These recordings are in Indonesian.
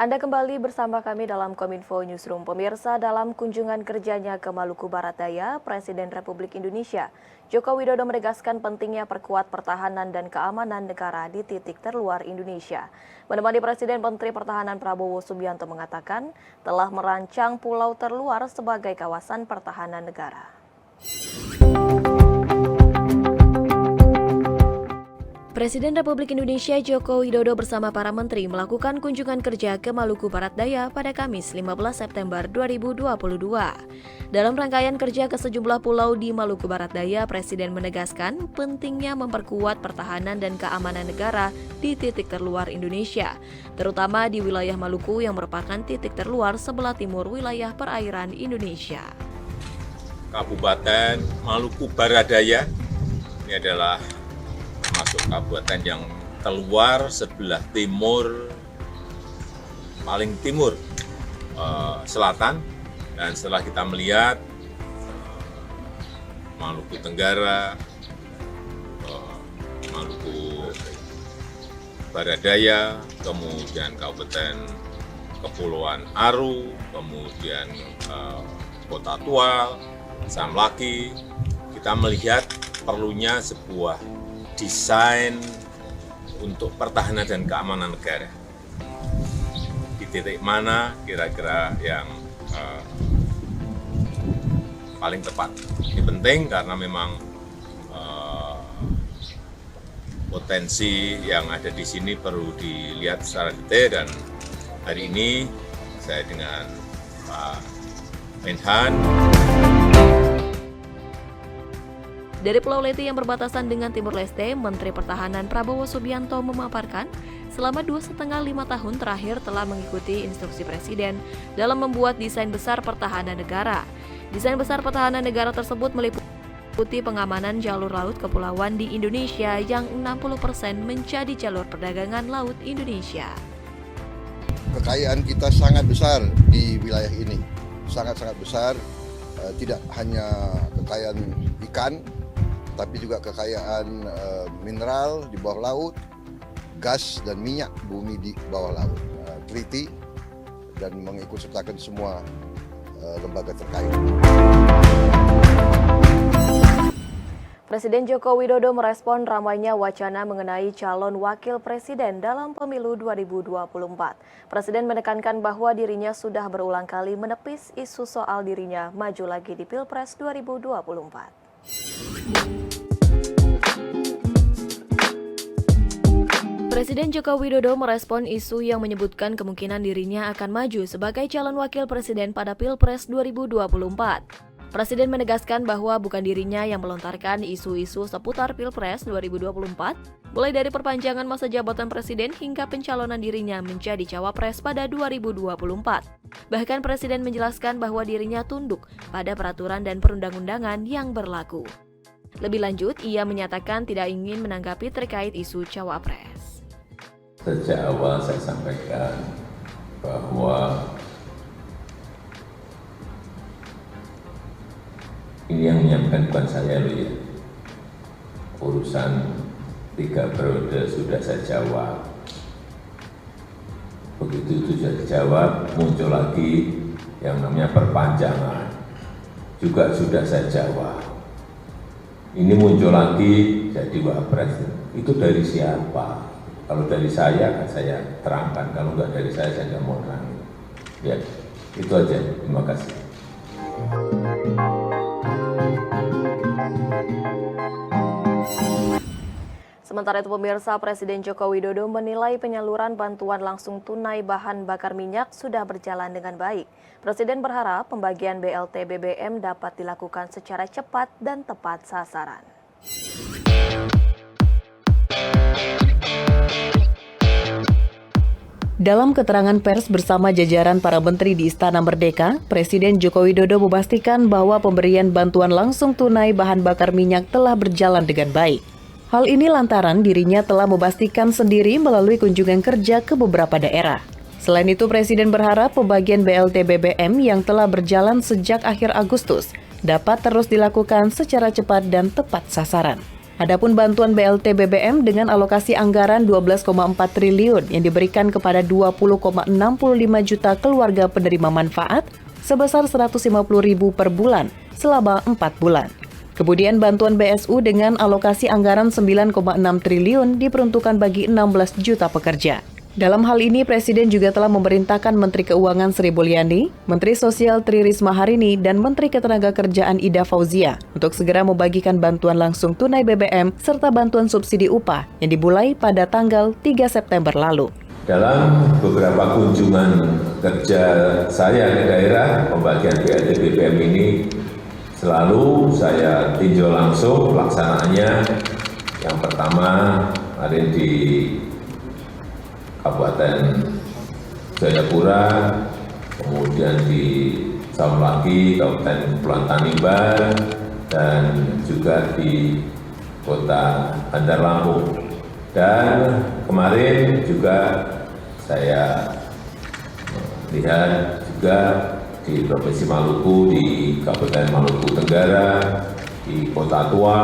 Anda kembali bersama kami dalam Kominfo Newsroom. Pemirsa, dalam kunjungan kerjanya ke Maluku Barat Daya, Presiden Republik Indonesia Joko Widodo menegaskan pentingnya perkuat pertahanan dan keamanan negara di titik terluar Indonesia. Menemani Presiden, Menteri Pertahanan Prabowo Subianto mengatakan telah merancang pulau terluar sebagai kawasan pertahanan negara. Presiden Republik Indonesia Joko Widodo bersama para menteri melakukan kunjungan kerja ke Maluku Barat Daya pada Kamis 15 September 2022. Dalam rangkaian kerja ke sejumlah pulau di Maluku Barat Daya, Presiden menegaskan pentingnya memperkuat pertahanan dan keamanan negara di titik terluar Indonesia, terutama di wilayah Maluku yang merupakan titik terluar sebelah timur wilayah perairan Indonesia. Kabupaten Maluku Barat Daya ini adalah masuk kabupaten yang keluar sebelah timur, paling timur selatan, dan setelah kita melihat Maluku Tenggara, Maluku Barat Daya, kemudian Kabupaten Kepulauan Aru, kemudian Kota Tual, Samlaki, kita melihat perlunya sebuah desain untuk pertahanan dan keamanan negara. Di titik mana kira-kira yang paling tepat. Ini penting karena memang potensi yang ada di sini perlu dilihat secara detail, dan hari ini saya dengan Pak Menhan. Dari Pulau Leti yang berbatasan dengan Timur Leste, Menteri Pertahanan Prabowo Subianto memaparkan selama 2,5 tahun terakhir telah mengikuti instruksi Presiden dalam membuat desain besar pertahanan negara. Desain besar pertahanan negara tersebut meliputi pengamanan jalur laut kepulauan di Indonesia yang 60% menjadi jalur perdagangan laut Indonesia. Kekayaan kita sangat besar di wilayah ini, sangat-sangat besar, tidak hanya kekayaan ikan, tapi juga kekayaan mineral di bawah laut, gas dan minyak bumi di bawah laut. Teliti dan mengikutsertakan semua lembaga terkait. Presiden Joko Widodo merespon ramainya wacana mengenai calon wakil presiden dalam pemilu 2024. Presiden menekankan bahwa dirinya sudah berulang kali menepis isu soal dirinya maju lagi di Pilpres 2024. Presiden Joko Widodo merespon isu yang menyebutkan kemungkinan dirinya akan maju sebagai calon wakil presiden pada Pilpres 2024. Presiden menegaskan bahwa bukan dirinya yang melontarkan isu-isu seputar Pilpres 2024, mulai dari perpanjangan masa jabatan presiden hingga pencalonan dirinya menjadi cawapres pada 2024. Bahkan Presiden menjelaskan bahwa dirinya tunduk pada peraturan dan perundang-undangan yang berlaku. Lebih lanjut, ia menyatakan tidak ingin menanggapi terkait isu cawapres. Sejak awal saya sampaikan bahwa ini yang menyampaikan bukan saya loh ya. Urusan 3 periode sudah saya jawab. Begitu itu sudah dijawab, muncul lagi yang namanya perpanjangan. Juga sudah saya jawab. Ini muncul lagi jadi wapres. Itu dari siapa? Kalau dari saya, kan saya terangkan. Kalau enggak dari saya nggak mau terangin. Ya, itu aja. Terima kasih. Sementara itu pemirsa, Presiden Joko Widodo menilai penyaluran bantuan langsung tunai bahan bakar minyak sudah berjalan dengan baik. Presiden berharap pembagian BLT BBM dapat dilakukan secara cepat dan tepat sasaran. Dalam keterangan pers bersama jajaran para menteri di Istana Merdeka, Presiden Joko Widodo memastikan bahwa pemberian bantuan langsung tunai bahan bakar minyak telah berjalan dengan baik. Hal ini lantaran dirinya telah memastikan sendiri melalui kunjungan kerja ke beberapa daerah. Selain itu, Presiden berharap pembagian BLT BBM yang telah berjalan sejak akhir Agustus dapat terus dilakukan secara cepat dan tepat sasaran. Adapun bantuan BLT BBM dengan alokasi anggaran 12,4 triliun yang diberikan kepada 20,65 juta keluarga penerima manfaat sebesar 150.000 per bulan selama 4 bulan. Kemudian bantuan BSU dengan alokasi anggaran 9,6 triliun diperuntukkan bagi 16 juta pekerja. Dalam hal ini, Presiden juga telah memerintahkan Menteri Keuangan Sri Mulyani, Menteri Sosial Tri Risma Harini, dan Menteri Ketenagakerjaan Ida Fauzia untuk segera membagikan bantuan langsung tunai BBM serta bantuan subsidi upah yang dimulai pada tanggal 3 September lalu. Dalam beberapa kunjungan kerja saya ke daerah, pembagian BLT BBM ini selalu saya tinjau langsung pelaksanaannya. Yang pertama, kemarin di Kabupaten Jayapura, kemudian di Saulaki, Kabupaten Kepulauan Tanimbar, dan juga di Kota Bandar Lampung. Dan kemarin juga saya lihat juga di Provinsi Maluku, di Kabupaten Maluku Tenggara, di Kota Tua,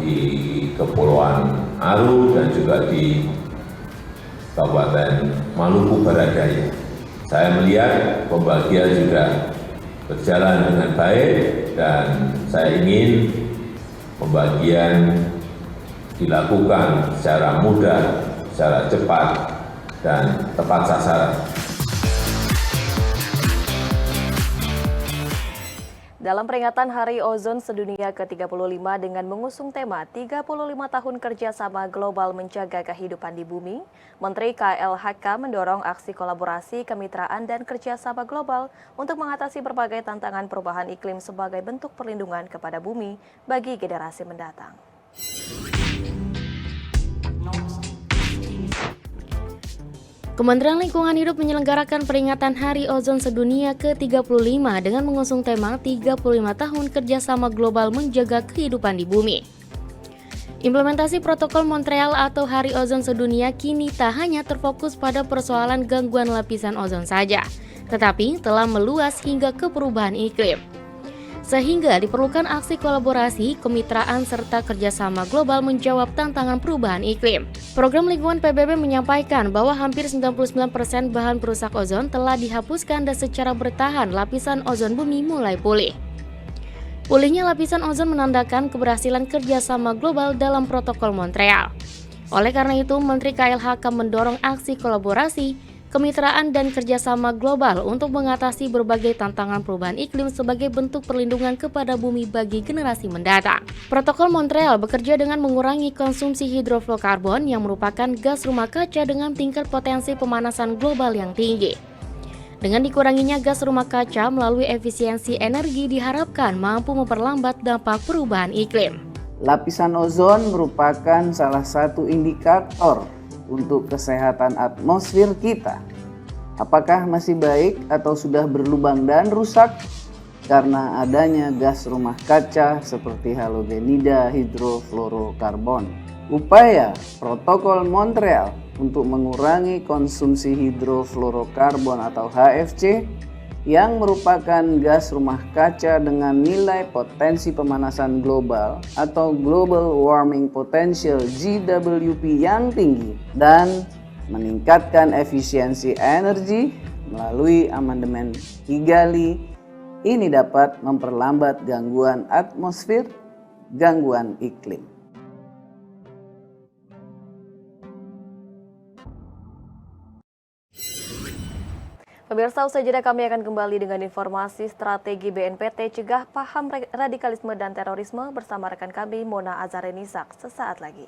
di Kepulauan Aru, dan juga di Kabupaten Maluku Barat Daya. Saya melihat pembagian juga berjalan dengan baik dan saya ingin pembagian dilakukan secara mudah, secara cepat, dan tepat sasaran. Dalam peringatan Hari Ozon Sedunia ke-35 dengan mengusung tema 35 tahun kerjasama global menjaga kehidupan di bumi, Menteri KLHK mendorong aksi kolaborasi, kemitraan, dan kerjasama global untuk mengatasi berbagai tantangan perubahan iklim sebagai bentuk perlindungan kepada bumi bagi generasi mendatang. Kementerian Lingkungan Hidup menyelenggarakan peringatan Hari Ozon Sedunia ke-35 dengan mengusung tema 35 tahun kerjasama global menjaga kehidupan di bumi. Implementasi protokol Montreal atau Hari Ozon Sedunia kini tak hanya terfokus pada persoalan gangguan lapisan ozon saja, tetapi telah meluas hingga ke perubahan iklim. Sehingga diperlukan aksi kolaborasi, kemitraan, serta kerjasama global menjawab tantangan perubahan iklim. Program Lingkungan PBB menyampaikan bahwa hampir 99% bahan perusak ozon telah dihapuskan dan secara bertahan lapisan ozon bumi mulai pulih. Pulihnya lapisan ozon menandakan keberhasilan kerjasama global dalam protokol Montreal. Oleh karena itu, Menteri KLHK mendorong aksi kolaborasi, kemitraan, dan kerjasama global untuk mengatasi berbagai tantangan perubahan iklim sebagai bentuk perlindungan kepada bumi bagi generasi mendatang. Protokol Montreal bekerja dengan mengurangi konsumsi hidrofluorokarbon yang merupakan gas rumah kaca dengan tingkat potensi pemanasan global yang tinggi. Dengan dikuranginya gas rumah kaca melalui efisiensi energi diharapkan mampu memperlambat dampak perubahan iklim. Lapisan ozon merupakan salah satu indikator untuk kesehatan atmosfer kita. Apakah masih baik atau sudah berlubang dan rusak karena adanya gas rumah kaca seperti halogenida hidrofluorokarbon? Upaya protokol Montreal untuk mengurangi konsumsi hidrofluorokarbon atau HFC yang merupakan gas rumah kaca dengan nilai potensi pemanasan global atau Global Warming Potential GWP yang tinggi dan meningkatkan efisiensi energi melalui amandemen Kigali ini dapat memperlambat gangguan atmosfer, gangguan iklim. Pemirsa, usai jeda kami akan kembali dengan informasi strategi BNPT cegah paham radikalisme dan terorisme bersama rekan kami Mona Azharenisak sesaat lagi.